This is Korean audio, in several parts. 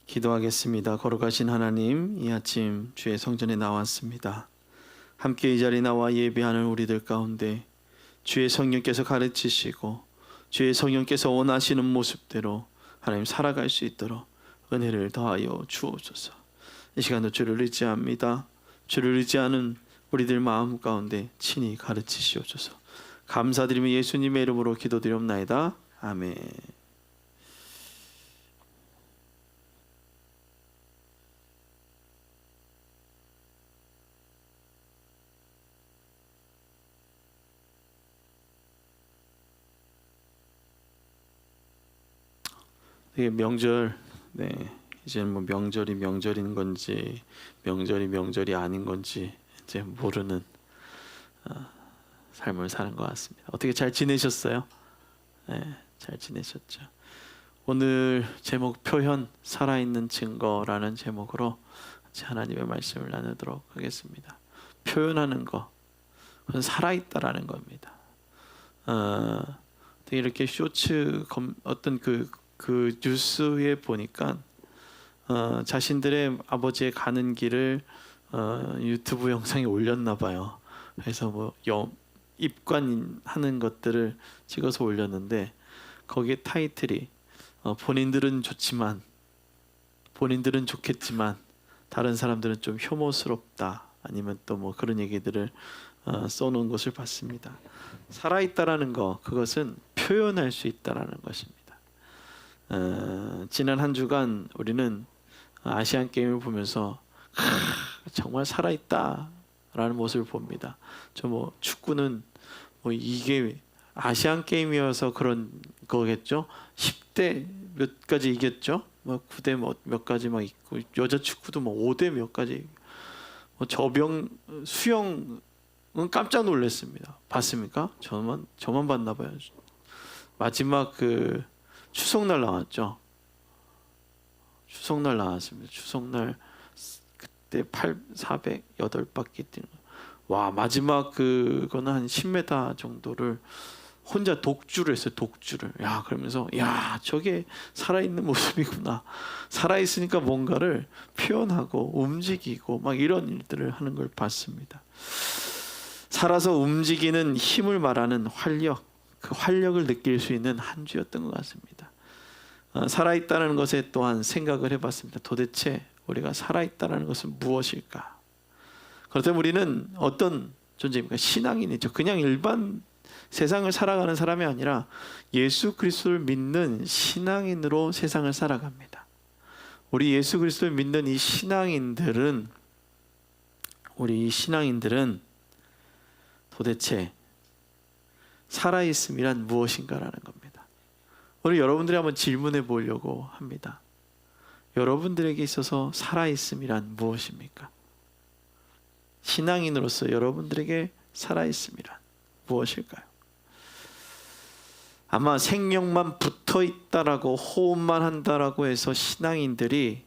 기도하겠습니다. 거룩하신 하나님, 이 아침 주의 성전에 나왔습니다. 함께 이 자리에 나와 예배하는 우리들 가운데 주의 성령께서 가르치시고 주의 성령께서 원하시는 모습대로 하나님 살아갈 수 있도록 은혜를 더하여 주옵소서. 이 시간도 주를 의지합니다. 주를 의지하는 우리들 마음 가운데 친히 가르치시옵소서. 감사드리며 예수님의 이름으로 기도드리옵나이다. 아멘. 이게 명절, 이제 뭐 명절이 명절인 건지 명절이 명절이 아닌 건지 이제 모르는 삶을 사는 것 같습니다. 어떻게 잘 지내셨어요? 네, 잘 지내셨죠? 오늘 제목 표현 살아있는 증거라는 제목으로 같이 하나님의 말씀을 나누도록 하겠습니다. 표현하는 거, 그건 살아있다라는 겁니다. 이렇게 쇼츠 어떤 그 뉴스에 보니까 자신들의 아버지의 가는 길을 유튜브 영상에 올렸나 봐요. 그래서 뭐 입관하는 것들을 찍어서 올렸는데 거기에 타이틀이 본인들은 좋지만 본인들은 좋겠지만 다른 사람들은 좀 혐오스럽다, 아니면 또 뭐 그런 얘기들을 써놓은 것을 봤습니다. 살아있다라는 거, 그것은 표현할 수 있다라는 것입니다. 지난 한 주간 우리는 아시안 게임을 보면서 정말 살아있다라는 모습을 봅니다. 저 뭐 축구는 뭐 이게 아시안 게임이어서 그런 거겠죠. 10대 몇 가지 이겼죠. 뭐 9대 몇 가지 막 있고, 여자 축구도 뭐 5대 몇 가지. 뭐 수영은 깜짝 놀랐습니다. 봤습니까? 저만 봤나 봐요. 마지막 그 추석날 나왔죠. 추석날 나왔습니다. 추석날 그때 408바퀴 뛰는 거. 와, 마지막 그거는 한 10m 정도를 혼자 독주를 했어요. 독주를. 야, 그러면서 야, 저게 살아있는 모습이구나. 살아있으니까 뭔가를 표현하고 움직이고 막 이런 일들을 하는 걸 봤습니다. 살아서 움직이는 힘을 말하는 활력, 그 활력을 느낄 수 있는 한 주였던 것 같습니다. 살아있다는 것에 또한 생각을 해봤습니다. 도대체 우리가 살아있다는 것은 무엇일까? 그렇다면 우리는 어떤 존재입니까? 신앙인이죠. 그냥 일반 세상을 살아가는 사람이 아니라 예수 그리스도를 믿는 신앙인으로 세상을 살아갑니다. 우리 예수 그리스도를 믿는 이 신앙인들은 도대체 살아있음이란 무엇인가라는 겁니다. 우리 여러분들이 한번 질문해 보려고 합니다. 여러분들에게 있어서 살아있음이란 무엇입니까? 신앙인으로서 여러분들에게 살아있음이란 무엇일까요? 아마 생명만 붙어 있다라고 호흡만 한다라고 해서 신앙인들이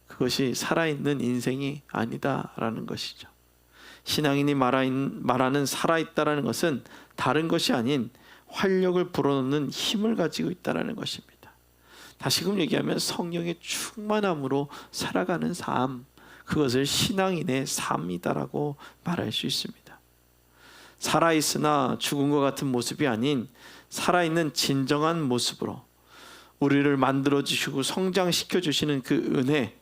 그것이 살아있는 인생이 아니다라는 것이죠. 신앙인이 말하는 살아있다라는 것은 다른 것이 아닌 활력을 불어넣는 힘을 가지고 있다라는 것입니다. 다시금 얘기하면 성령의 충만함으로 살아가는 삶, 그것을 신앙인의 삶이다라고 말할 수 있습니다. 살아있으나 죽은 것 같은 모습이 아닌 살아있는 진정한 모습으로 우리를 만들어주시고 성장시켜주시는 그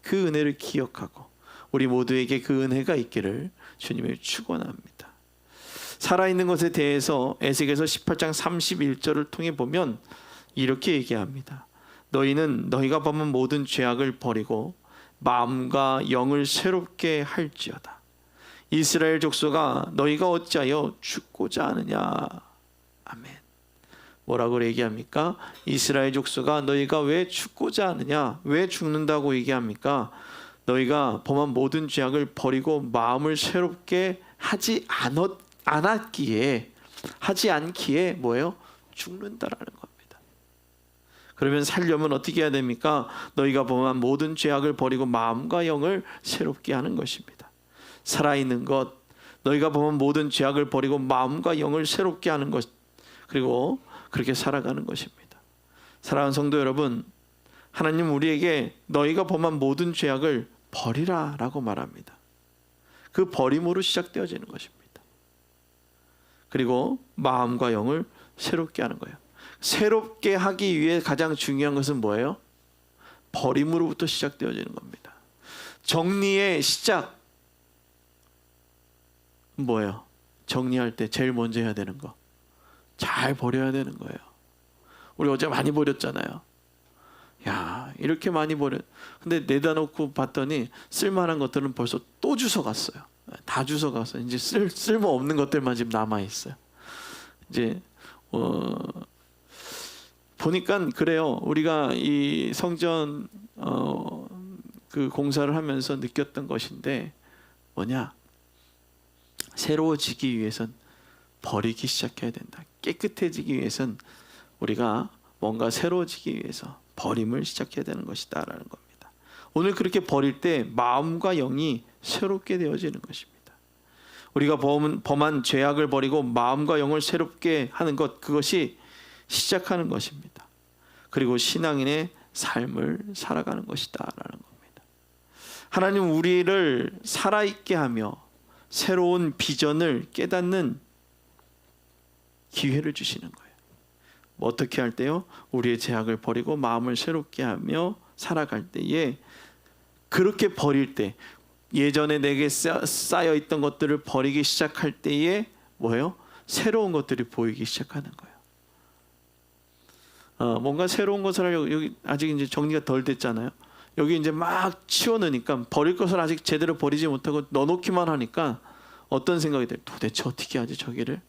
은혜를 기억하고 우리 모두에게 그 은혜가 있기를 주님을 축원합니다. 살아있는 것에 대해서 에스겔서 18장 31절을 통해 보면 이렇게 얘기합니다. 너희는 너희가 범한 모든 죄악을 버리고 마음과 영을 새롭게 할지어다. 이스라엘 족속아, 너희가 어찌하여 죽고자 하느냐. 아멘. 뭐라고 얘기합니까? 이스라엘 족속아, 너희가 왜 죽고자 하느냐? 왜 죽는다고 얘기합니까? 너희가 범한 모든 죄악을 버리고 마음을 새롭게 하지 않기에 뭐예요? 죽는다라는 겁니다. 그러면 살려면 어떻게 해야 됩니까? 너희가 범한 모든 죄악을 버리고 마음과 영을 새롭게 하는 것입니다. 살아있는 것, 너희가 범한 모든 죄악을 버리고 마음과 영을 새롭게 하는 것, 그리고 그렇게 살아가는 것입니다. 사랑하는 성도 여러분, 하나님 우리에게 너희가 범한 모든 죄악을 버리라 라고 말합니다. 그 버림으로 시작되어지는 것입니다. 그리고 마음과 영을 새롭게 하는 거예요. 새롭게 하기 위해 가장 중요한 것은 뭐예요? 버림으로부터 시작되어지는 겁니다. 정리의 시작 뭐예요? 정리할 때 제일 먼저 해야 되는 거 잘 버려야 되는 거예요. 우리 어제 많이 버렸잖아요. 야, 이렇게 많이 버려. 근데 내다 놓고 봤더니 쓸만한 것들은 벌써 또 주워갔어요. 다 주워가서 이제 쓸모 없는 것들만 지금 남아 있어요. 이제 보니까 그래요. 우리가 이 성전 그 공사를 하면서 느꼈던 것인데 뭐냐? 새로워지기 위해선 버리기 시작해야 된다. 깨끗해지기 위해선 우리가 뭔가 새로워지기 위해서 버림을 시작해야 되는 것이다라는 겁니다. 오늘 그렇게 버릴 때 마음과 영이 새롭게 되어지는 것입니다. 우리가 범한 죄악을 버리고 마음과 영을 새롭게 하는 것, 그것이 시작하는 것입니다. 그리고 신앙인의 삶을 살아가는 것이다라는 겁니다. 하나님 우리를 살아있게 하며 새로운 비전을 깨닫는 기회를 주시는 거예요. 뭐 어떻게 할 때요? 우리의 죄악을 버리고 마음을 새롭게 하며 살아갈 때에, 그렇게 버릴 때, 예전에 내게 쌓여 있던 것들을 버리기 시작할 때에 뭐예요? 새로운 것들이 보이기 시작하는 거예요. 뭔가 새로운 것을 하려고, 여기 아직 이제 정리가 덜 됐잖아요. 여기 이제 막 치워넣으니까 버릴 것을 아직 제대로 버리지 못하고 넣어놓기만 하니까 어떤 생각이 들어요? 도대체 어떻게 하지 저기를?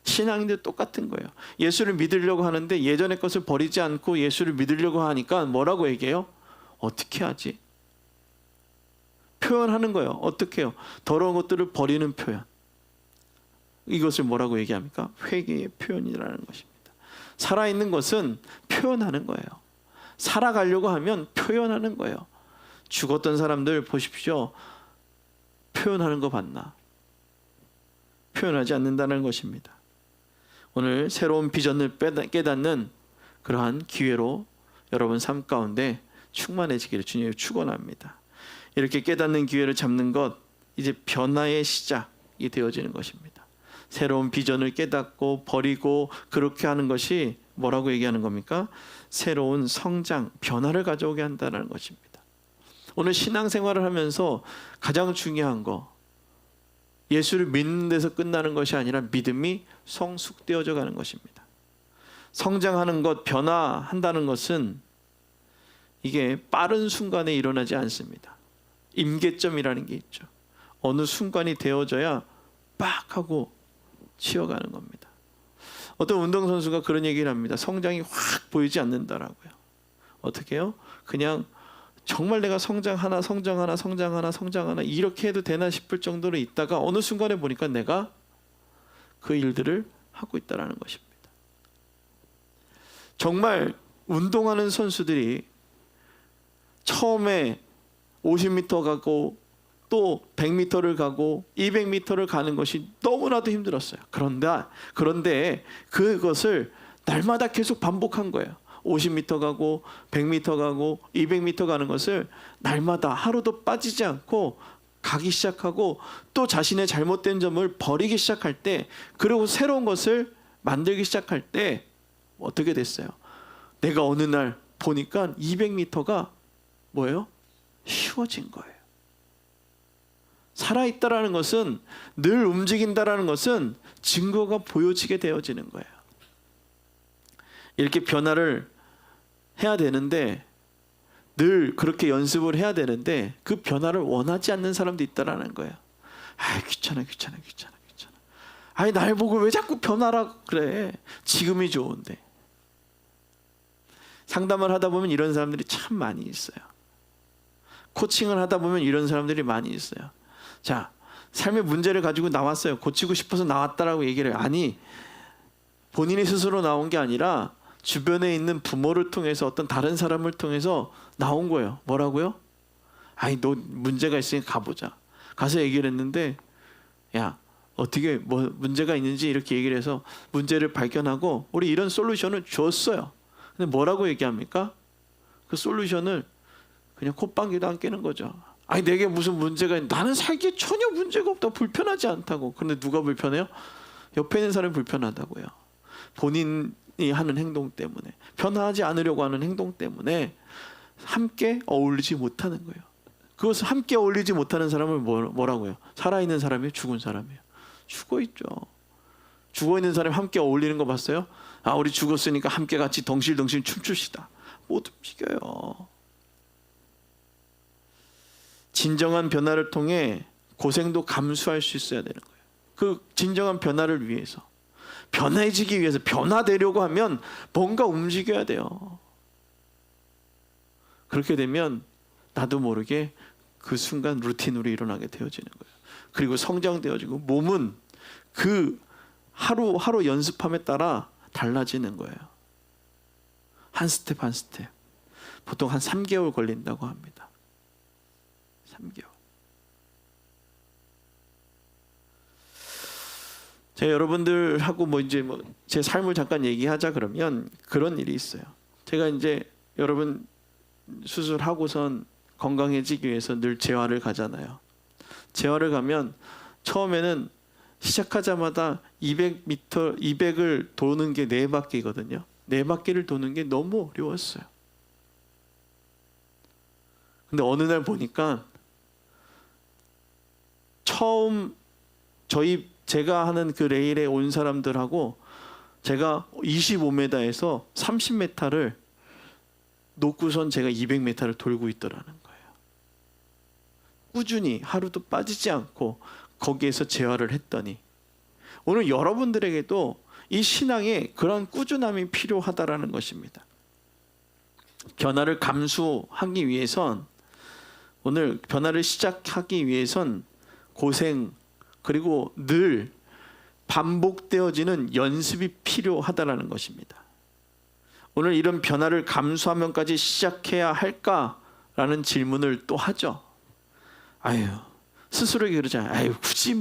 신앙인들 똑같은 거예요. 예수를 믿으려고 하는데 예전의 것을 버리지 않고 예수를 믿으려고 하니까 뭐라고 얘기해요? 어떻게 하지? 표현하는 거예요. 어떻게 해요? 더러운 것들을 버리는 표현. 이것을 뭐라고 얘기합니까? 회개의 표현이라는 것입니다. 살아있는 것은 표현하는 거예요. 살아가려고 하면 표현하는 거예요. 죽었던 사람들 보십시오. 표현하는 거 봤나? 표현하지 않는다는 것입니다. 오늘 새로운 비전을 깨닫는 그러한 기회로 여러분 삶 가운데 충만해지기를 주님이 축원합니다. 이렇게 깨닫는 기회를 잡는 것, 이제 변화의 시작이 되어지는 것입니다. 새로운 비전을 깨닫고 버리고 그렇게 하는 것이 뭐라고 얘기하는 겁니까? 새로운 성장, 변화를 가져오게 한다는 것입니다. 오늘 신앙생활을 하면서 가장 중요한 거, 예수를 믿는 데서 끝나는 것이 아니라 믿음이 성숙되어져 가는 것입니다. 성장하는 것, 변화한다는 것은 이게 빠른 순간에 일어나지 않습니다. 임계점이라는 게 있죠. 어느 순간이 되어져야 빡 하고 치어가는 겁니다. 어떤 운동선수가 그런 얘기를 합니다. 성장이 확 보이지 않는다라고요. 어떻게 해요? 그냥 정말 내가 성장 하나 이렇게 해도 되나 싶을 정도로 있다가 어느 순간에 보니까 내가 그 일들을 하고 있다는 것입니다. 정말 운동하는 선수들이 처음에 50m 가고 또 100m를 가고 200m를 가는 것이 너무나도 힘들었어요. 그런데 그것을 날마다 계속 반복한 거예요. 50m 가고 100m 가고 200m 가는 것을 날마다 하루도 빠지지 않고 가기 시작하고 또 자신의 잘못된 점을 버리기 시작할 때, 그리고 새로운 것을 만들기 시작할 때 어떻게 됐어요? 내가 어느 날 보니까 200m가 뭐예요? 쉬워진 거예요. 살아있다라는 것은, 늘 움직인다라는 것은 증거가 보여지게 되어지는 거예요. 이렇게 변화를 해야 되는데, 늘 그렇게 연습을 해야 되는데 그 변화를 원하지 않는 사람도 있다라는 거예요. 아, 귀찮아. 아니, 날 보고 왜 자꾸 변하라 그래? 지금이 좋은데. 상담을 하다 보면 이런 사람들이 참 많이 있어요. 코칭을 하다 보면 이런 사람들이 많이 있어요. 자, 삶의 문제를 가지고 나왔어요. 고치고 싶어서 나왔다라고 얘기를 해요. 아니, 본인이 스스로 나온 게 아니라 주변에 있는 부모를 통해서, 어떤 다른 사람을 통해서 나온 거예요. 뭐라고요? 아니, 너 문제가 있으니까 가보자. 가서 얘기를 했는데, 야, 어떻게 뭐 문제가 있는지 이렇게 얘기를 해서 문제를 발견하고 우리 이런 솔루션을 줬어요. 근데 뭐라고 얘기합니까? 그 솔루션을 그냥 콧방귀도 안 깨는 거죠. 아니 내게 무슨 문제가 있는데 나는 살기에 전혀 문제가 없다. 불편하지 않다고. 근데 누가 불편해요? 옆에 있는 사람이 불편하다고요. 본인이 하는 행동 때문에, 변화하지 않으려고 하는 행동 때문에 함께 어울리지 못하는 거예요. 그것을 함께 어울리지 못하는 사람을 뭐라고요? 살아있는 사람이에요? 죽은 사람이에요? 죽어있죠. 죽어있는 사람이 함께 어울리는 거 봤어요? 아 우리 죽었으니까 함께 같이 덩실덩실 춤춥시다. 못 움직여요. 진정한 변화를 통해 고생도 감수할 수 있어야 되는 거예요. 그 진정한 변화를 위해서, 변해지기 위해서, 변화되려고 하면 뭔가 움직여야 돼요. 그렇게 되면 나도 모르게 그 순간 루틴으로 일어나게 되어지는 거예요. 그리고 성장되어지고 몸은 그 하루 연습함에 따라 달라지는 거예요. 한 스텝 한 스텝. 보통 한 3개월 걸린다고 합니다. 3개월. 제가 여러분들하고 이제 제 삶을 잠깐 얘기하자 그러면 그런 일이 있어요. 제가 이제 여러분 수술하고선 건강해지기 위해서 늘 재활을 가잖아요. 재활을 가면 처음에는 시작하자마자 200을 도는 게 4바퀴거든요. 4바퀴를 도는 게 너무 어려웠어요. 근데 어느 날 보니까 처음 제가 하는 그 레일에 온 사람들하고 제가 25m에서 30m를 놓고선 제가 200m를 돌고 있더라는 거예요. 꾸준히 하루도 빠지지 않고 거기에서 재활을 했더니 오늘 여러분들에게도 이 신앙에 그런 꾸준함이 필요하다라는 것입니다. 변화를 감수하기 위해선, 오늘 변화를 시작하기 위해선 고생 그리고 늘 반복되어지는 연습이 필요하다라는 것입니다. 오늘 이런 변화를 감수하면까지 시작해야 할까라는 질문을 또 하죠. 아유, 스스로에게 그러잖아요. 아유, 굳이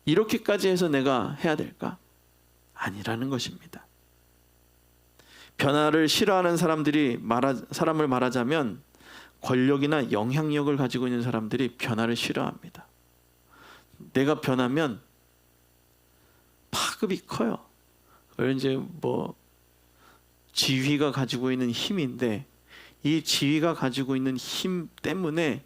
이렇게까지 해서 내가 해야 될까? 아니라는 것입니다. 변화를 싫어하는 사람을 말하자면 권력이나 영향력을 가지고 있는 사람들이 변화를 싫어합니다. 내가 변하면 파급이 커요. 이제 지휘가 가지고 있는 힘인데 이 지휘가 가지고 있는 힘 때문에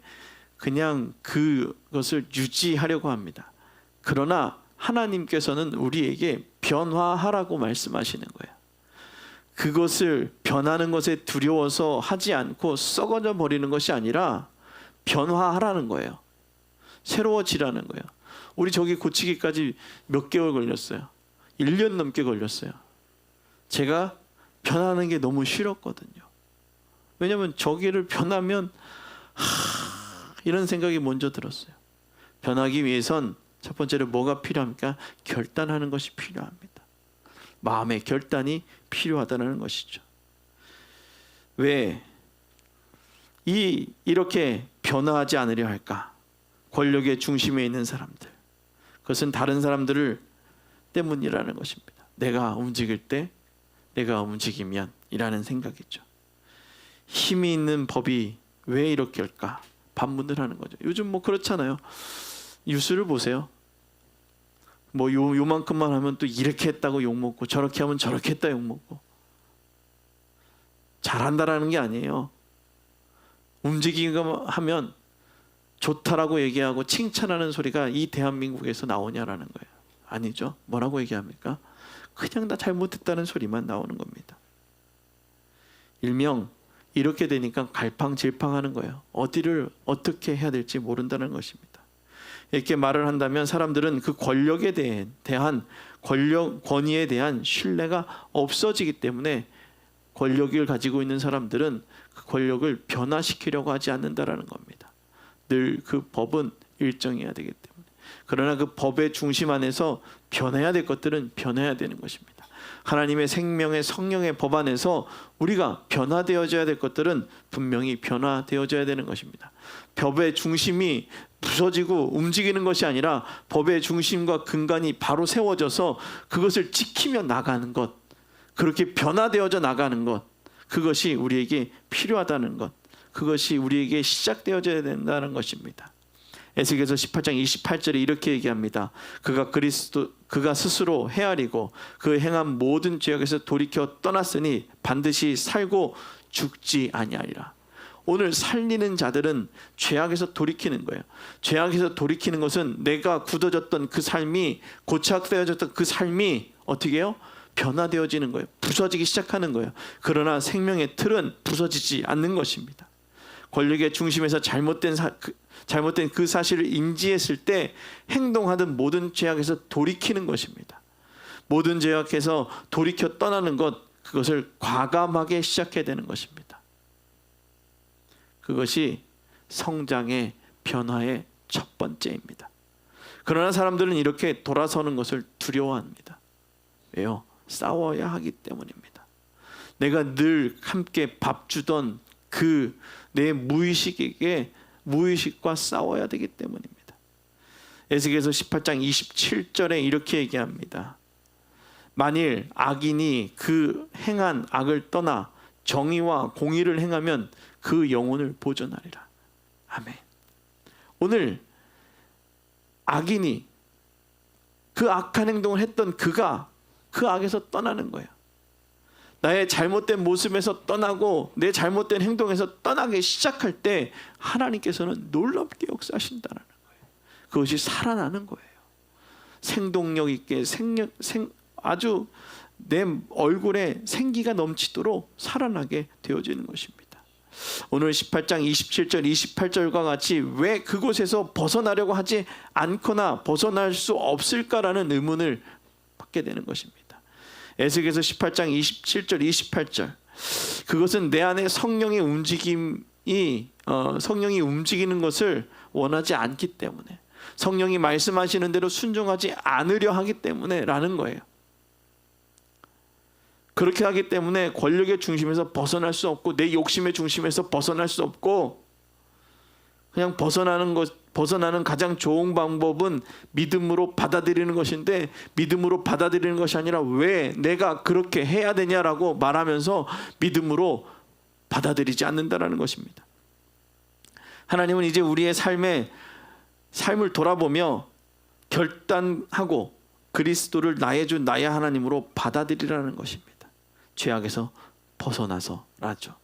그냥 그것을 유지하려고 합니다. 그러나 하나님께서는 우리에게 변화하라고 말씀하시는 거예요. 그것을 변하는 것에 두려워서 하지 않고 썩어져 버리는 것이 아니라 변화하라는 거예요. 새로워지라는 거예요. 우리 저기 고치기까지 몇 개월 걸렸어요. 1년 넘게 걸렸어요. 제가 변하는 게 너무 싫었거든요. 왜냐하면 저기를 변하면 이런 생각이 먼저 들었어요. 변하기 위해선 첫 번째로 뭐가 필요합니까? 결단하는 것이 필요합니다. 마음의 결단이 필요하다는 것이죠. 왜 이렇게 변화하지 않으려 할까? 권력의 중심에 있는 사람들, 그것은 다른 사람들을 때문이라는 것입니다. 내가 움직일 때, 내가 움직이면 이라는 생각이죠. 힘이 있는 법이 왜 이렇게 할까? 반문을 하는 거죠. 요즘 그렇잖아요. 뉴스를 보세요. 요만큼만 하면 또 이렇게 했다고 욕먹고, 저렇게 하면 저렇게 했다 욕먹고. 잘한다라는 게 아니에요. 움직이기만 하면 좋다라고 얘기하고 칭찬하는 소리가 이 대한민국에서 나오냐라는 거예요. 아니죠. 뭐라고 얘기합니까? 그냥 다 잘못했다는 소리만 나오는 겁니다. 일명 이렇게 되니까 갈팡질팡하는 거예요. 어디를 어떻게 해야 될지 모른다는 것입니다. 이렇게 말을 한다면 사람들은 그 권력에 대한 권위에 대한 신뢰가 없어지기 때문에 권력을 가지고 있는 사람들은 그 권력을 변화시키려고 하지 않는다라는 겁니다. 늘 그 법은 일정해야 되기 때문에. 그러나 그 법의 중심 안에서 변해야 될 것들은 변해야 되는 것입니다. 하나님의 생명의 성령의 법 안에서 우리가 변화되어져야 될 것들은 분명히 변화되어져야 되는 것입니다. 법의 중심이 부서지고 움직이는 것이 아니라 법의 중심과 근간이 바로 세워져서 그것을 지키며 나가는 것, 그렇게 변화되어져 나가는 것, 그것이 우리에게 필요하다는 것, 그것이 우리에게 시작되어져야 된다는 것입니다. 에스겔서 18장 28절에 이렇게 얘기합니다. 그가 스스로 헤아리고 그 행한 모든 죄악에서 돌이켜 떠났으니 반드시 살고 죽지 아니하리라. 오늘 살리는 자들은 죄악에서 돌이키는 거예요. 죄악에서 돌이키는 것은 내가 굳어졌던 그 삶이, 고착되어졌던 그 삶이 어떻게 해요? 변화되어지는 거예요. 부서지기 시작하는 거예요. 그러나 생명의 틀은 부서지지 않는 것입니다. 권력의 중심에서 잘못된 그 사실을 인지했을 때 행동하던 모든 죄악에서 돌이키는 것입니다. 모든 죄악에서 돌이켜 떠나는 것, 그것을 과감하게 시작해야 되는 것입니다. 그것이 성장의 변화의 첫 번째입니다. 그러나 사람들은 이렇게 돌아서는 것을 두려워합니다. 왜요? 싸워야 하기 때문입니다. 내가 늘 함께 밥 주던 그 내 무의식과 싸워야 되기 때문입니다. 에스겔서 18장 27절에 이렇게 얘기합니다. 만일 악인이 그 행한 악을 떠나 정의와 공의를 행하면 그 영혼을 보존하리라. 아멘. 오늘 악인이 그 악한 행동을 했던 그가 그 악에서 떠나는 거예요. 나의 잘못된 모습에서 떠나고 내 잘못된 행동에서 떠나기 시작할 때 하나님께서는 놀랍게 역사하신다는 거예요. 그것이 살아나는 거예요. 생동력 있게 아주 내 얼굴에 생기가 넘치도록 살아나게 되어지는 것입니다. 오늘 18장 27절 28절과 같이 왜 그곳에서 벗어나려고 하지 않거나 벗어날 수 없을까라는 의문을 받게 되는 것입니다. 에스겔서 18장 27절 28절, 그것은 내 안에 성령의 성령이 움직이는 것을 원하지 않기 때문에, 성령이 말씀하시는 대로 순종하지 않으려 하기 때문에 라는 거예요. 그렇게 하기 때문에 권력의 중심에서 벗어날 수 없고 내 욕심의 중심에서 벗어날 수 없고, 그냥 벗어나는 가장 좋은 방법은 믿음으로 받아들이는 것인데, 믿음으로 받아들이는 것이 아니라 왜 내가 그렇게 해야 되냐라고 말하면서 믿음으로 받아들이지 않는다라는 것입니다. 하나님은 이제 우리의 삶을 돌아보며 결단하고 그리스도를 나의 주 나의 하나님으로 받아들이라는 것입니다. 죄악에서 벗어나서라죠.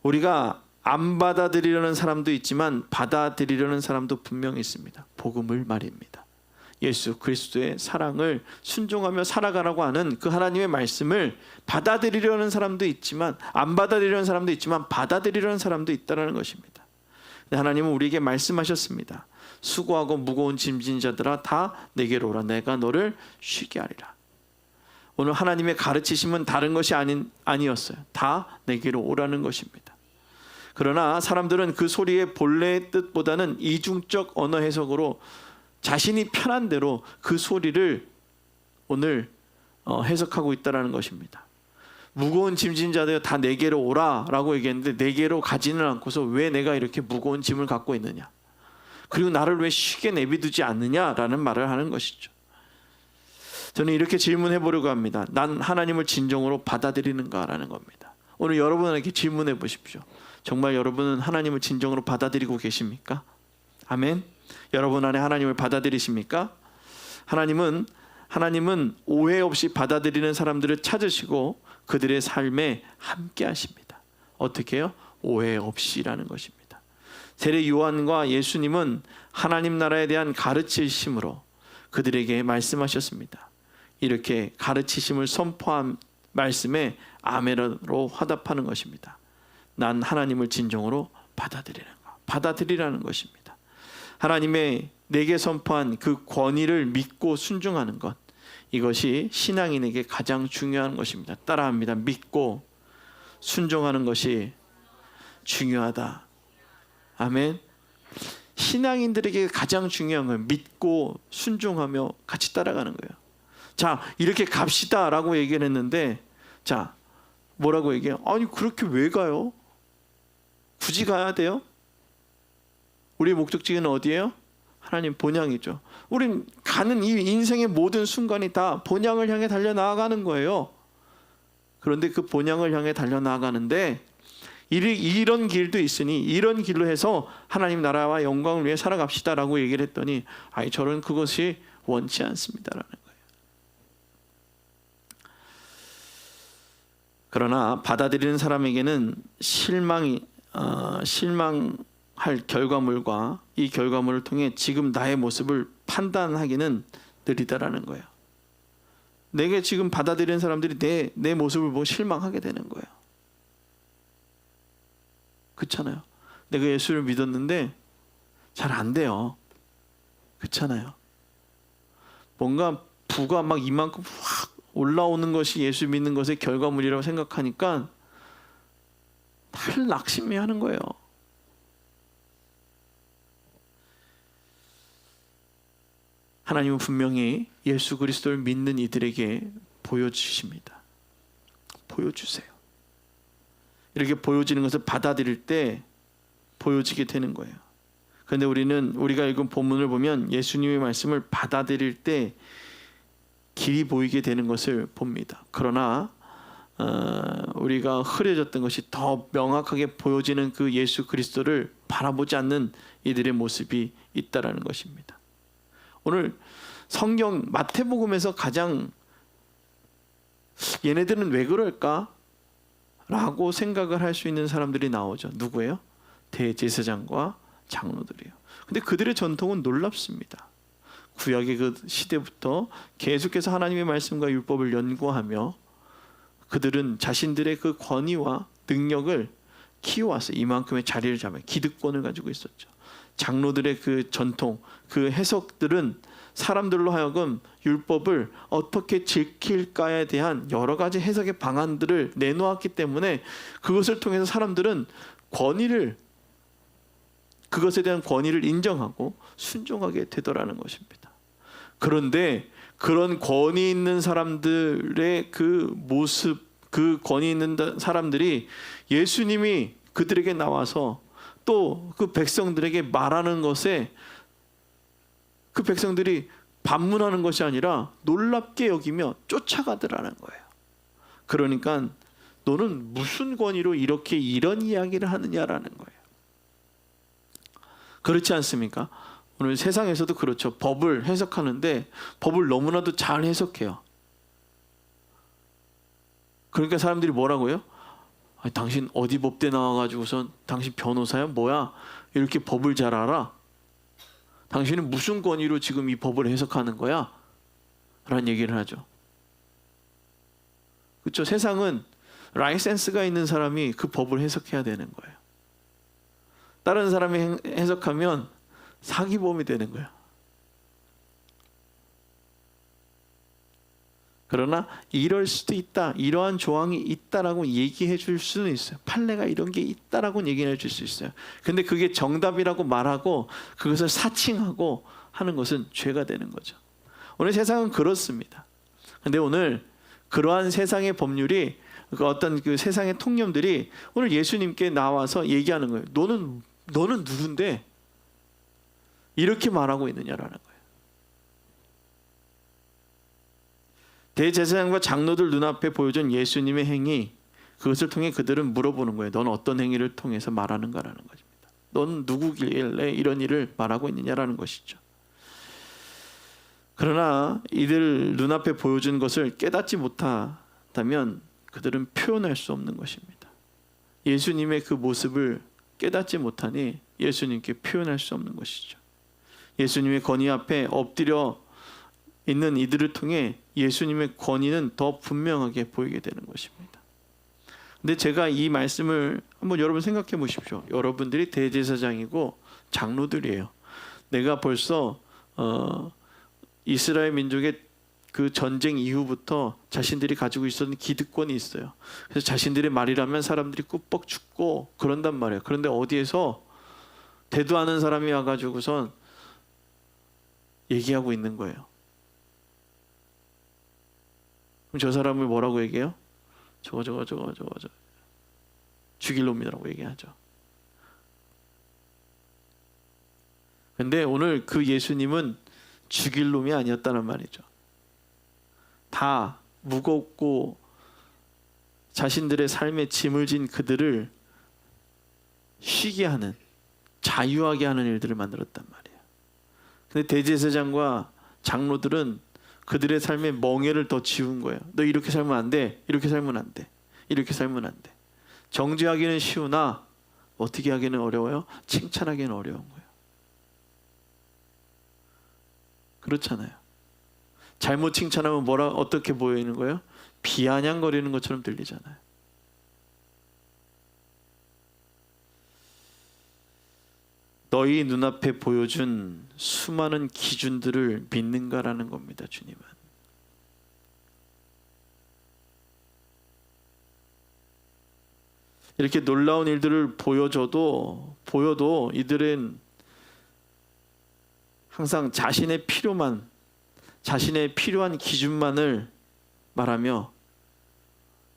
우리가 안 받아들이려는 사람도 있지만 받아들이려는 사람도 분명히 있습니다. 복음을 말입니다. 예수 그리스도의 사랑을 순종하며 살아가라고 하는 그 하나님의 말씀을 받아들이려는 사람도 있지만, 안 받아들이려는 사람도 있지만 받아들이려는 사람도 있다는 것입니다. 하나님은 우리에게 말씀하셨습니다. 수고하고 무거운 짐진 자들아 다 내게로 오라. 내가 너를 쉬게 하리라. 오늘 하나님의 가르치심은 다른 것이 아니었어요. 다 내게로 오라는 것입니다. 그러나 사람들은 그 소리의 본래의 뜻보다는 이중적 언어 해석으로 자신이 편한 대로 그 소리를 오늘 해석하고 있다는 것입니다. 무거운 짐진 자들 다 내게로 오라라고 얘기했는데 내게로 가지는 않고서 왜 내가 이렇게 무거운 짐을 갖고 있느냐, 그리고 나를 왜 쉬게 내비두지 않느냐라는 말을 하는 것이죠. 저는 이렇게 질문해 보려고 합니다. 난 하나님을 진정으로 받아들이는가라는 겁니다. 오늘 여러분에게 질문해 보십시오. 정말 여러분은 하나님을 진정으로 받아들이고 계십니까? 아멘. 여러분 안에 하나님을 받아들이십니까? 하나님은 오해 없이 받아들이는 사람들을 찾으시고 그들의 삶에 함께 하십니다. 어떻게 해요? 오해 없이라는 것입니다. 세례 요한과 예수님은 하나님 나라에 대한 가르치심으로 그들에게 말씀하셨습니다. 이렇게 가르치심을 선포한 말씀에 아멘으로 화답하는 것입니다. 난 하나님을 진정으로 받아들이라는 것입니다. 하나님의 내게 선포한 그 권위를 믿고 순종하는 것, 이것이 신앙인에게 가장 중요한 것입니다. 따라합니다. 믿고 순종하는 것이 중요하다. 아멘. 신앙인들에게 가장 중요한 건 믿고 순종하며 같이 따라가는 거예요. 자, 이렇게 갑시다 라고 얘기를 했는데, 자, 뭐라고 얘기해요? 아니 그렇게 왜 가요? 굳이 가야 돼요? 우리의 목적지는 어디예요? 하나님 본향이죠. 우린 가는 이 인생의 모든 순간이 다 본향을 향해 달려나가는 거예요. 그런데 그 본향을 향해 달려나가는데 이런 길도 있으니 이런 길로 해서 하나님 나라와 영광을 위해 살아갑시다라고 얘기를 했더니 아이 저는 그것이 원치 않습니다라는 거예요. 그러나 받아들이는 사람에게는 실망할 결과물과 이 결과물을 통해 지금 나의 모습을 판단하기는 느리다라는 거예요. 내게 지금 받아들이는 사람들이 내 모습을 보고 실망하게 되는 거예요. 그렇잖아요. 내가 예수를 믿었는데 잘 안 돼요. 그렇잖아요. 뭔가 부가 막 이만큼 확 올라오는 것이 예수 믿는 것의 결과물이라고 생각하니까 날 낙심해하는 거예요. 하나님은 분명히 예수 그리스도를 믿는 이들에게 보여주십니다. 보여주세요. 이렇게 보여지는 것을 받아들일 때 보여지게 되는 거예요. 그런데 우리가 읽은 본문을 보면 예수님의 말씀을 받아들일 때 길이 보이게 되는 것을 봅니다. 그러나 우리가 흐려졌던 것이 더 명확하게 보여지는 그 예수 그리스도를 바라보지 않는 이들의 모습이 있다라는 것입니다. 오늘 성경 마태복음에서 가장 얘네들은 왜 그럴까? 라고 생각을 할 수 있는 사람들이 나오죠. 누구예요? 대제사장과 장로들이에요. 근데 그들의 전통은 놀랍습니다. 구약의 그 시대부터 계속해서 하나님의 말씀과 율법을 연구하며 그들은 자신들의 그 권위와 능력을 키워왔어요. 이만큼의 자리를 잡아요. 기득권을 가지고 있었죠. 장로들의 그 전통, 그 해석들은 사람들로 하여금 율법을 어떻게 지킬까에 대한 여러 가지 해석의 방안들을 내놓았기 때문에 그것을 통해서 사람들은 그것에 대한 권위를 인정하고 순종하게 되더라는 것입니다. 그런데 그런 권위 있는 사람들의 그 모습, 그 권위 있는 사람들이 예수님이 그들에게 나와서 또 그 백성들에게 말하는 것에 그 백성들이 반문하는 것이 아니라 놀랍게 여기며 쫓아가더라는 거예요. 그러니까 너는 무슨 권위로 이런 이야기를 하느냐라는 거예요. 그렇지 않습니까? 오늘 세상에서도 그렇죠. 법을 해석하는데 법을 너무나도 잘 해석해요. 그러니까 사람들이 뭐라고요? 아니, 당신 어디 법대 나와가지고선 당신 변호사야? 뭐야? 이렇게 법을 잘 알아? 당신은 무슨 권위로 지금 이 법을 해석하는 거야? 라는 얘기를 하죠. 그렇죠? 세상은 라이센스가 있는 사람이 그 법을 해석해야 되는 거예요. 다른 사람이 해석하면 사기범이 되는 거예요. 그러나 이럴 수도 있다, 이러한 조항이 있다라고 얘기해 줄 수는 있어요. 판례가 이런 게 있다라고 얘기해 줄 수 있어요. 근데 그게 정답이라고 말하고 그것을 사칭하고 하는 것은 죄가 되는 거죠. 오늘 세상은 그렇습니다. 근데 오늘 그러한 세상의 법률이 어떤 그 세상의 통념들이 오늘 예수님께 나와서 얘기하는 거예요. 너는 누군데 이렇게 말하고 있느냐라는 거예요. 대제사장과 장로들 눈앞에 보여준 예수님의 행위, 그것을 통해 그들은 물어보는 거예요. 넌 어떤 행위를 통해서 말하는가라는 것입니다. 넌 누구길래 이런 일을 말하고 있느냐라는 것이죠. 그러나 이들 눈앞에 보여준 것을 깨닫지 못한다면 그들은 표현할 수 없는 것입니다. 예수님의 그 모습을 깨닫지 못하니 예수님께 표현할 수 없는 것이죠. 예수님의 권위 앞에 엎드려 있는 이들을 통해 예수님의 권위는 더 분명하게 보이게 되는 것입니다. 근데 제가 이 말씀을 한번 여러분 생각해 보십시오. 여러분들이 대제사장이고 장로들이에요. 내가 벌써 이스라엘 민족의 그 전쟁 이후부터 자신들이 가지고 있었던 기득권이 있어요. 그래서 자신들의 말이라면 사람들이 꾸벅 죽고 그런단 말이에요. 그런데 어디에서 대도 않은 사람이 와가지고선 얘기하고 있는 거예요. 그럼 저 사람을 뭐라고 얘기해요? 저거 죽일 놈이라고 얘기하죠. 근데 오늘 그 예수님은 죽일 놈이 아니었다는 말이죠. 다 무겁고 자신들의 삶에 짐을 진 그들을 쉬게 하는, 자유하게 하는 일들을 만들었단 말이에요. 근데 대제사장과 장로들은 그들의 삶에 멍에를 더 지운 거예요. 너 이렇게 살면 안 돼. 이렇게 살면 안 돼. 이렇게 살면 안 돼. 정죄하기는 쉬우나 어떻게 하기는 어려워요? 칭찬하기는 어려운 거예요. 그렇잖아요. 잘못 칭찬하면 어떻게 보이는 거예요? 비아냥거리는 것처럼 들리잖아요. 너희 눈앞에 보여준 수많은 기준들을 믿는가라는 겁니다. 주님은. 이렇게 놀라운 일들을 보여도 이들은 항상 자신의 필요만, 자신의 필요한 기준만을 말하며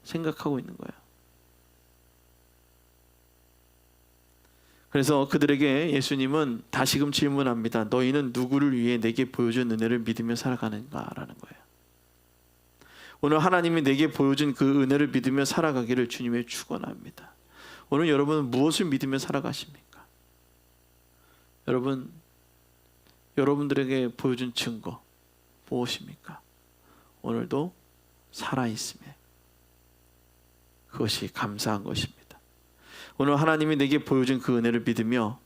생각하고 있는 거예요. 그래서 그들에게 예수님은 다시금 질문합니다. 너희는 누구를 위해 내게 보여준 은혜를 믿으며 살아가는가라는 거예요. 오늘 하나님이 내게 보여준 그 은혜를 믿으며 살아가기를 주님의 축원합니다. 오늘 여러분은 무엇을 믿으며 살아가십니까? 여러분들에게 보여준 증거 무엇입니까? 오늘도 살아있음에 그것이 감사한 것입니다. 오늘 하나님이 내게 보여준 그 은혜를 믿으며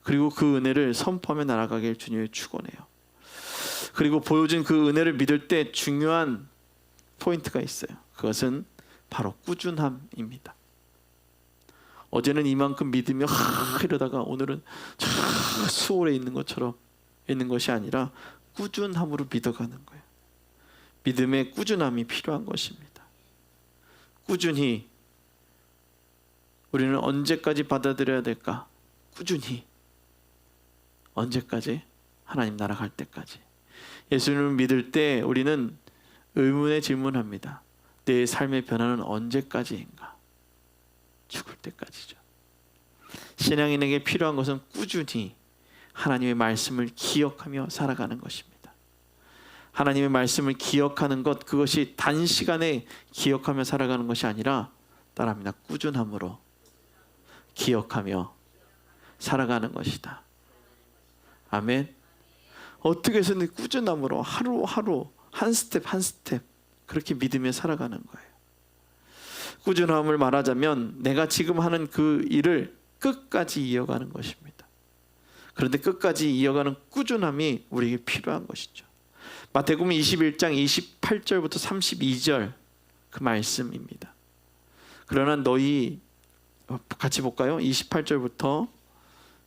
그리고 그 은혜를 선포하며 나아가길 주님의 축원해요. 그리고 보여준 그 은혜를 믿을 때 중요한 포인트가 있어요. 그것은 바로 꾸준함입니다. 어제는 이만큼 믿으며 이러다가 오늘은 수월해 있는 것처럼 있는 것이 아니라 꾸준함으로 믿어가는 거예요. 믿음의 꾸준함이 필요한 것입니다. 꾸준히 우리는 언제까지 받아들여야 될까? 꾸준히. 언제까지? 하나님 나라 갈 때까지. 예수님을 믿을 때 우리는 의문의 질문합니다. 내 삶의 변화는 언제까지인가? 죽을 때까지죠. 신앙인에게 필요한 것은 꾸준히 하나님의 말씀을 기억하며 살아가는 것입니다. 하나님의 말씀을 기억하는 것, 그것이 단시간에 기억하며 살아가는 것이 아니라 따라합니다. 꾸준함으로 기억하며 살아가는 것이다. 아멘. 어떻게 해서든 꾸준함으로 하루하루 한 스텝 한 스텝 그렇게 믿으며 살아가는 거예요. 꾸준함을 말하자면 내가 지금 하는 그 일을 끝까지 이어가는 것입니다. 그런데 끝까지 이어가는 꾸준함이 우리에게 필요한 것이죠. 마태복음 21장 28절부터 32절 그 말씀입니다. 그러나 너희 같이 볼까요? 28절부터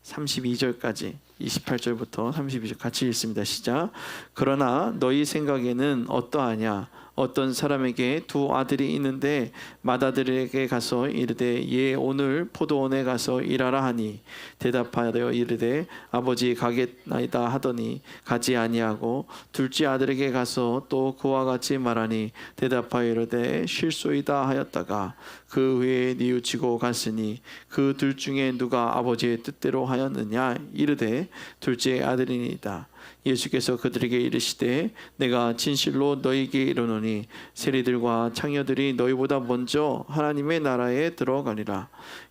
32절까지 28절부터 32절 같이 읽습니다. 시작. 그러나 너희 생각에는 어떠하냐? 어떤 사람에게 두 아들이 있는데 맏아들에게 가서 이르되 얘 오늘 포도원에 가서 일하라 하니 대답하여 이르되 아버지 가겠나이다 하더니 가지 아니하고 둘째 아들에게 가서 또 그와 같이 말하니 대답하여 이르되 쉴소이다 하였다가 그 후에 뉘우치고 갔으니 그 둘 중에 누가 아버지의 뜻대로 하였느냐? 이르되 둘째 아들이니이다. 예수께서 그들에게 이르시되 내가 진실로 너희에게 이르노니 세리들과 창녀들이 너희보다 먼저 하나님의 나라에 들어가리라.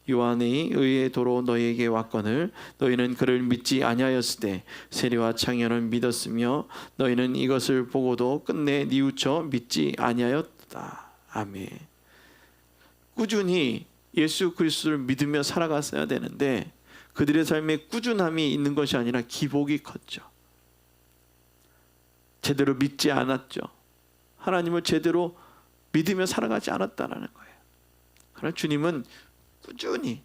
요한의 의의 도로 너희에게 왔거늘 너희는 그를 믿지 아니하였으되 세리와 창녀는 믿었으며 너희는 이것을 보고도 끝내 뉘우쳐 믿지 아니하였다. 아멘. 꾸준히 예수 그리스도를 믿으며 살아갔어야 되는데 그들의 삶에 꾸준함이 있는 것이 아니라 기복이 컸죠. 제대로 믿지 않았죠. 하나님을 제대로 믿으며 살아가지 않았다는 거예요. 그러나 주님은 꾸준히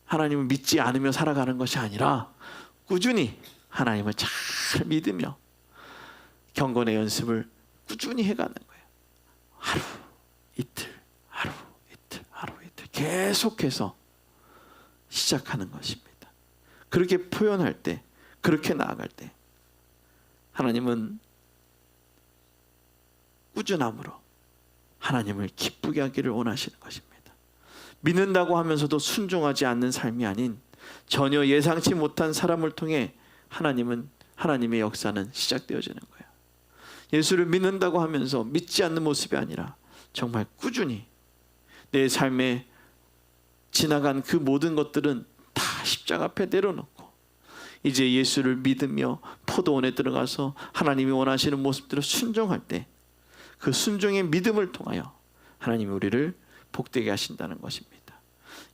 하나님을 믿지 않으며 살아가는 것이 아니라 꾸준히 하나님을 잘 믿으며 경건의 연습을 꾸준히 해가는 거예요. 하루 이틀 하루 이틀 하루 이틀 계속해서 시작하는 것입니다. 그렇게 표현할 때 그렇게 나아갈 때 하나님은 꾸준함으로 하나님을 기쁘게 하기를 원하시는 것입니다. 믿는다고 하면서도 순종하지 않는 삶이 아닌 전혀 예상치 못한 사람을 통해 하나님의 역사는 시작되어지는 거예요. 예수를 믿는다고 하면서 믿지 않는 모습이 아니라 정말 꾸준히 내 삶에 지나간 그 모든 것들은 다 십자가 앞에 내려놓고 이제 예수를 믿으며 포도원에 들어가서 하나님이 원하시는 모습대로 순종할 때 그 순종의 믿음을 통하여 하나님이 우리를 복되게 하신다는 것입니다.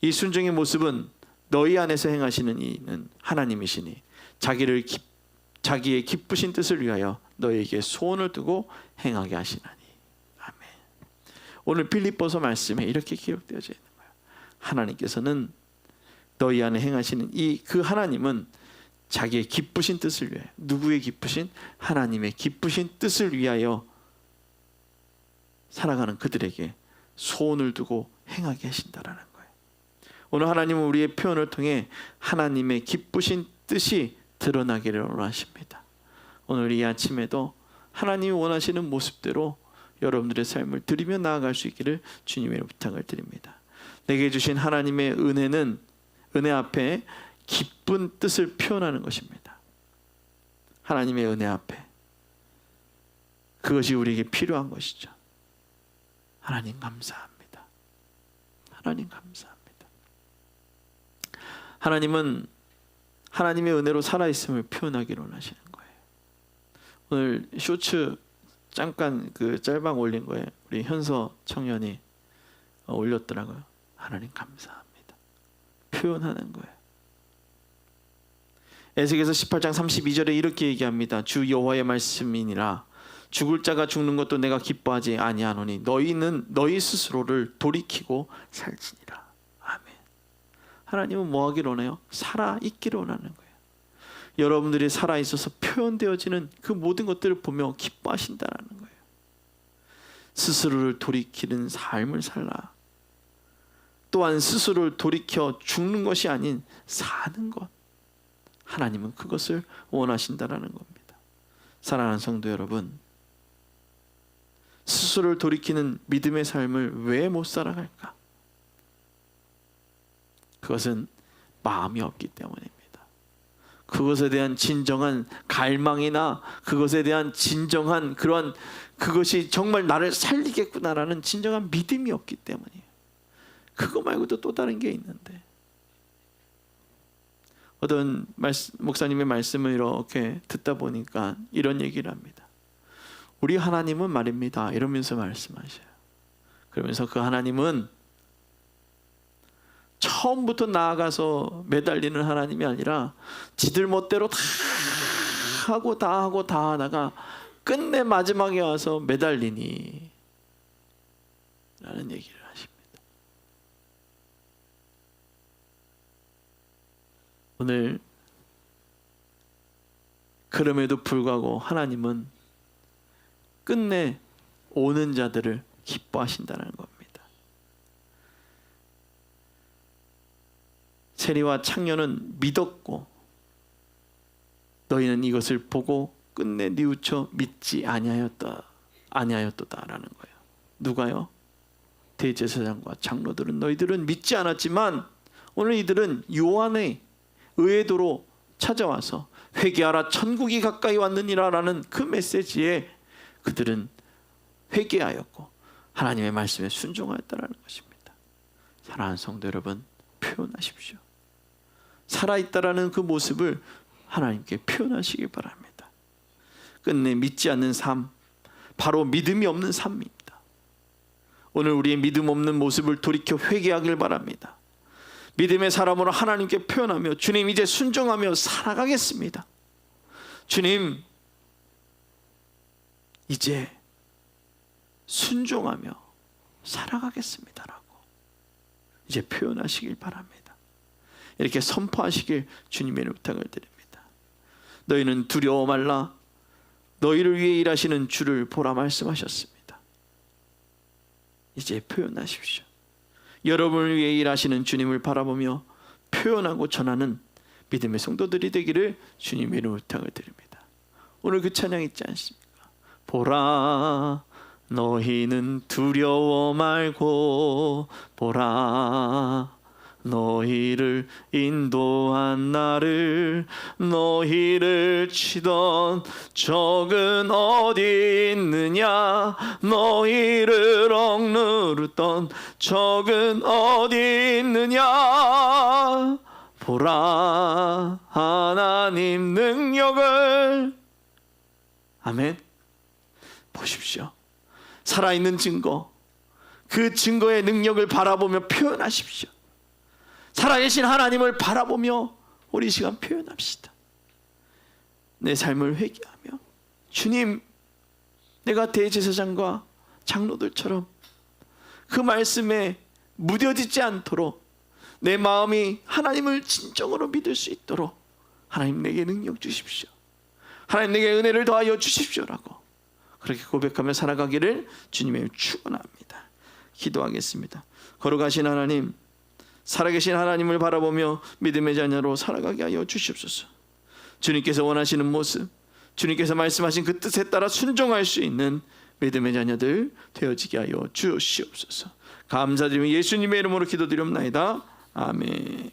이 순종의 모습은 너희 안에서 행하시는 이는 하나님이시니 자기의 기쁘신 뜻을 위하여 너희에게 소원을 두고 행하게 하시나니. 아멘. 오늘 빌립보서 말씀에 이렇게 기록되어져 있는 거예요. 하나님께서는 너희 안에 행하시는 그 하나님은 자기의 기쁘신 뜻을 위하여, 누구의 기쁘신? 하나님의 기쁘신 뜻을 위하여 살아가는 그들에게 소원을 두고 행하게 하신다라는 거예요. 오늘 하나님은 우리의 표현을 통해 하나님의 기쁘신 뜻이 드러나기를 원하십니다. 오늘 이 아침에도 하나님이 원하시는 모습대로 여러분들의 삶을 드리며 나아갈 수 있기를 주님의 부탁을 드립니다. 내게 주신 하나님의 은혜는 은혜 앞에 기쁜 뜻을 표현하는 것입니다. 하나님의 은혜 앞에 그것이 우리에게 필요한 것이죠. 하나님 감사합니다. 하나님 감사합니다. 하나님은 하나님의 은혜로 살아있음을 표현하기를 원하시는 거예요. 오늘 쇼츠 잠깐 그 짤방 올린 거에 우리 현서 청년이 올렸더라고요. 하나님 감사합니다. 표현하는 거예요. 에스겔서 18장 32절에 이렇게 얘기합니다. 주 여호와의 말씀이니라. 죽을 자가 죽는 것도 내가 기뻐하지 아니하노니 너희는 너희 스스로를 돌이키고 살지니라. 아멘. 하나님은 뭐 하기를 원해요? 살아있기를 원하는 거예요. 여러분들이 살아있어서 표현되어지는 그 모든 것들을 보며 기뻐하신다는 거예요. 스스로를 돌이키는 삶을 살라. 또한 스스로를 돌이켜 죽는 것이 아닌 사는 것. 하나님은 그것을 원하신다는 겁니다. 사랑하는 성도 여러분, 스스로를 돌이키는 믿음의 삶을 왜 못 살아갈까? 그것은 마음이 없기 때문입니다. 그것에 대한 진정한 갈망이나 그것에 대한 진정한 그러한 그것이 정말 나를 살리겠구나라는 진정한 믿음이 없기 때문이에요. 그거 말고도 또 다른 게 있는데, 어떤 목사님의 말씀을 이렇게 듣다 보니까 이런 얘기를 합니다. 우리 하나님은 말입니다. 이러면서 말씀하셔요. 그러면서 그 하나님은 처음부터 나아가서 매달리는 하나님이 아니라 지들 멋대로 다 하고 다 하다가 끝내 마지막에 와서 매달리니 라는 얘기를 하십니다. 오늘 그럼에도 불구하고 하나님은 끝내 오는 자들을 기뻐하신다는 겁니다. 세리와 창녀는 믿었고 너희는 이것을 보고 끝내 뉘우쳐 믿지 아니하였도다라는 거예요. 누가요? 대제사장과 장로들은 너희들은 믿지 않았지만 오늘 이들은 요한의 의도로 찾아와서 회개하라 천국이 가까이 왔느니라라는 그 메시지에 그들은 회개하였고 하나님의 말씀에 순종하였다라는 것입니다. 사랑하는 성도 여러분, 표현하십시오. 살아있다라는 그 모습을 하나님께 표현하시기 바랍니다. 끝내 믿지 않는 삶, 바로 믿음이 없는 삶입니다. 오늘 우리의 믿음 없는 모습을 돌이켜 회개하길 바랍니다. 믿음의 사람으로 하나님께 표현하며 주님 이제 순종하며 살아가겠습니다. 주님 이제 순종하며 살아가겠습니다라고 이제 표현하시길 바랍니다. 이렇게 선포하시길 주님의 부탁을 드립니다. 너희는 두려워 말라. 너희를 위해 일하시는 주를 보라 말씀하셨습니다. 이제 표현하십시오. 여러분을 위해 일하시는 주님을 바라보며 표현하고 전하는 믿음의 성도들이 되기를 주님의 이름으로 부탁을 드립니다. 오늘 그 찬양 있지 않습니까? 보라 너희는 두려워 말고 보라 너희를 인도한 나를, 너희를 치던 적은 어디 있느냐, 너희를 억누르던 적은 어디 있느냐. 보라 하나님 능력을. 아멘. 보십시오. 살아있는 증거, 그 증거의 능력을 바라보며 표현하십시오. 살아계신 하나님을 바라보며 우리 시간 표현합시다. 내 삶을 회개하며, 주님, 내가 대제사장과 장로들처럼 그 말씀에 무뎌지지 않도록 내 마음이 하나님을 진정으로 믿을 수 있도록 하나님 내게 능력 주십시오, 하나님 내게 은혜를 더하여 주십시오라고 그렇게 고백하며 살아가기를 주님의 축원합니다. 기도하겠습니다. 거룩하신 하나님, 살아계신 하나님을 바라보며 믿음의 자녀로 살아가게 하여 주시옵소서. 주님께서 원하시는 모습, 주님께서 말씀하신 그 뜻에 따라 순종할 수 있는 믿음의 자녀들 되어지게 하여 주시옵소서. 감사드리며 예수님의 이름으로 기도드리옵나이다. 아멘.